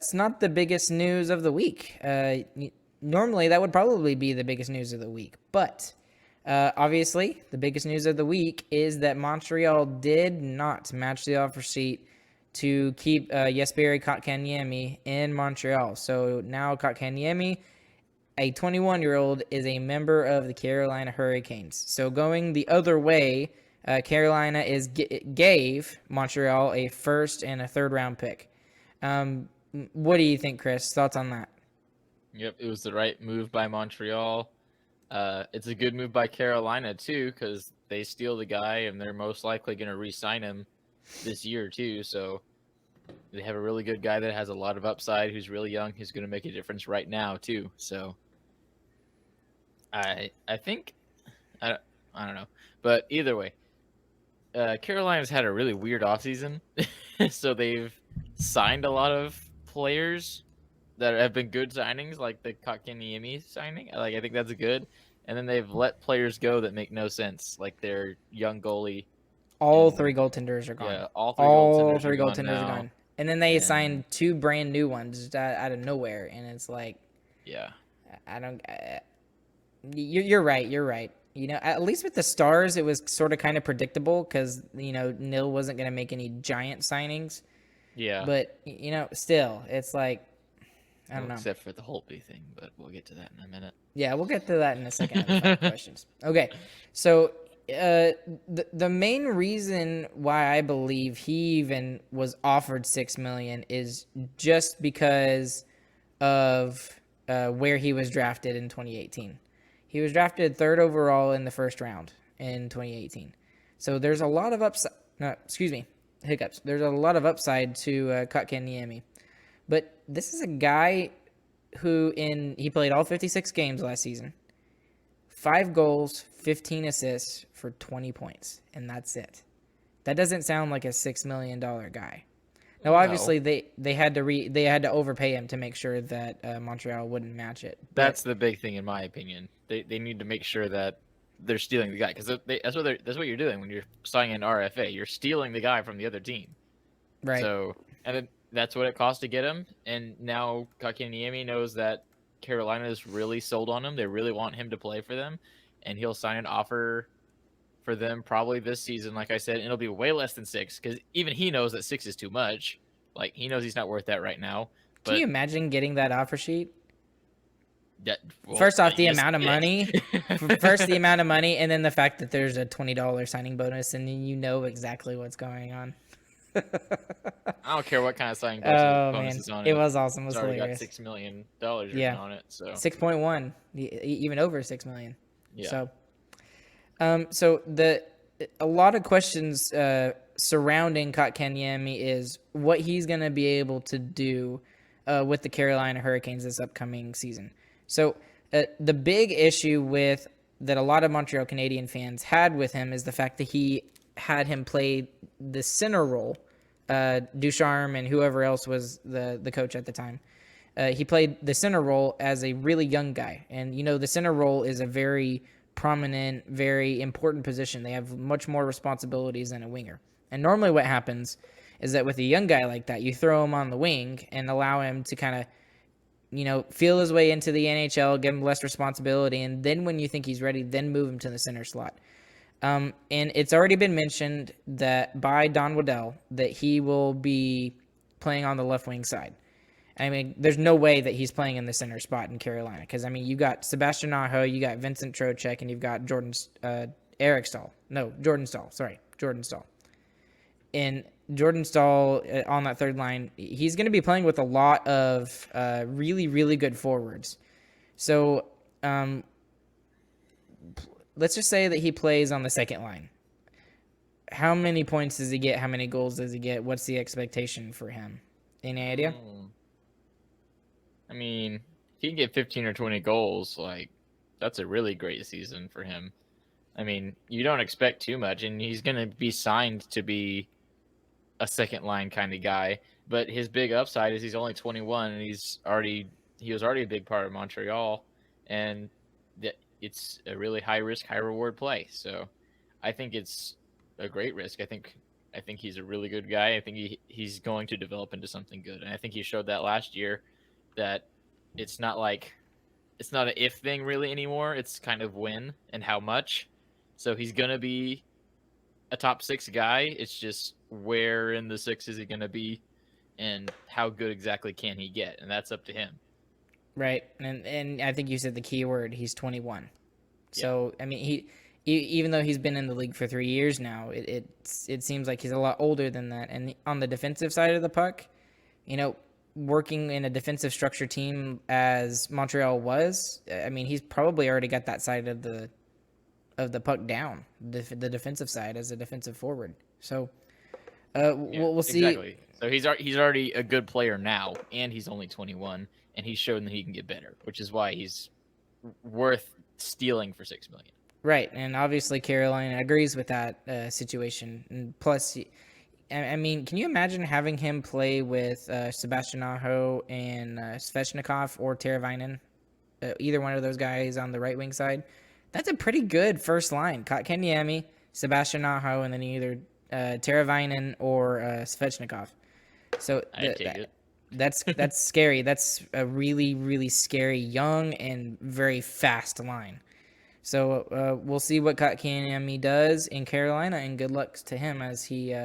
that's not the biggest news of the week. Normally, that would probably be the biggest news of the week. But obviously, the biggest news of the week is that Montreal did not match the offer sheet to keep Jesperi Kotkaniemi in Montreal. So now Kotkaniemi, a 21-year-old, is a member of the Carolina Hurricanes. So going the other way, Carolina gave Montreal a first and a third round pick. What do you think, Chris? Thoughts on that? Yep, it was the right move by Montreal. It's a good move by Carolina too, because they steal the guy and they're most likely going to re-sign him this year too. So they have a really good guy that has a lot of upside, who's really young, who's going to make a difference right now too. So I think I don't know, but either way, Carolina's had a really weird offseason. So they've signed a lot of players that have been good signings, like the Kotkaniemi signing. Like, I think that's good. And then they've let players go that make no sense, like their young goalie. All And three goaltenders are gone. yeah, all three All goaltenders are three gone goaltenders are now. gone. And then they And signed two brand new ones just out of nowhere. And it's like, yeah, I don't. You're right. You're right. At least with the Stars, it was sort of kind of predictable because, Nil wasn't going to make any giant signings. yeah. But, still, it's like, I don't know. Except for the Holtby thing, but we'll get to that in a minute. Yeah, we'll get to that in a second. I have 5 questions. Okay, so the main reason why I believe he even was offered $6 million is just because of where he was drafted in 2018. He was drafted third overall in the first round in 2018. So there's a lot of upside. No, excuse me, hiccups. There's a lot of upside to Kotkaniemi. But this is a guy who he played all 56 games last season. 5 goals, 15 assists for 20 points, and that's it. That doesn't sound like a $6 million guy. Now, obviously, they had to overpay him to make sure that Montreal wouldn't match it. But That's the big thing, in my opinion. They need to make sure that they're stealing the guy, because that's what you're doing when you're signing an RFA. You're stealing the guy from the other team. right. So, and then that's what it cost to get him. And now Kotkaniemi knows that Carolina is really sold on him. They really want him to play for them, and he'll sign an offer for them probably this season. Like I said, and it'll be way less than 6, because even he knows that 6 is too much. Like, he knows he's not worth that right now. But Can you imagine getting that offer sheet? well, First off, the amount of money. First, the amount of money, and then the fact that there's a $20 signing bonus, and then you know exactly what's going on. I don't care what kind of signing bonus is on it. It was awesome. It was It's already hilarious. got $6 million written on it. So 6.1, even over 6 million. yeah. So a lot of questions surrounding Kotkaniemi is what he's going to be able to do with the Carolina Hurricanes this upcoming season. So the big issue that a lot of Montreal Canadian fans had with him is the fact that he had him play the center role. Ducharme and whoever else was the coach at the time. He played the center role as a really young guy. And, the center role is a very prominent, very important position. They have much more responsibilities than a winger. And normally what happens is that with a young guy like that, you throw him on the wing and allow him to kind of, feel his way into the NHL, give him less responsibility. And then when you think he's ready, then move him to the center slot. And it's already been mentioned that by Don Waddell that he will be playing on the left wing side. I mean, there's no way that he's playing in the center spot in Carolina because, you got Sebastian Aho, you got Vincent Trocheck, and you've got Jordan Stahl. And Jordan Stahl on that third line, he's going to be playing with a lot of really, really good forwards. So, let's just say that he plays on the second line. How many points does he get? How many goals does he get? What's the expectation for him? Any idea? I mean, if he can get 15 or 20 goals, like, that's a really great season for him. I mean, you don't expect too much, and he's going to be signed to be a second line kind of guy. But his big upside is he's only 21, and he was already a big part of Montreal, and it's a really high risk, high reward play. So I think it's a great risk. I think I think he's a really good guy. I think he's going to develop into something good, and I think he showed that last year that it's not like it's not an if thing really anymore. It's kind of when and how much. So he's gonna be a top 6 guy. It's just where in the 6 is he gonna be, and how good exactly can he get, and that's up to him. Right, and I think you said the key word. He's 21. Yeah, So I mean, even though he's been in the league for 3 years now, it seems like he's a lot older than that. And on the defensive side of the puck, you know, working in a defensive structure team as Montreal was, I mean, he's probably already got that side of the puck down, the defensive side as a defensive forward. So yeah, we'll see. exactly. So he's already a good player now, and he's only 21, and he's shown that he can get better, which is why he's worth stealing for $6 million. Right, and obviously Carolina agrees with that situation. And plus, I mean, can you imagine having him play with Sebastian Aho and Svechnikov or Teravainen? Either one of those guys on the right wing side. That's a pretty good first line. Kotkaniemi, Sebastian Aho, and then either Teravainen or Svechnikov. So I'd take it. that's scary. That's a really, really scary, young and very fast line. So we'll see what Kotkaniemi does in Carolina, and good luck to him as he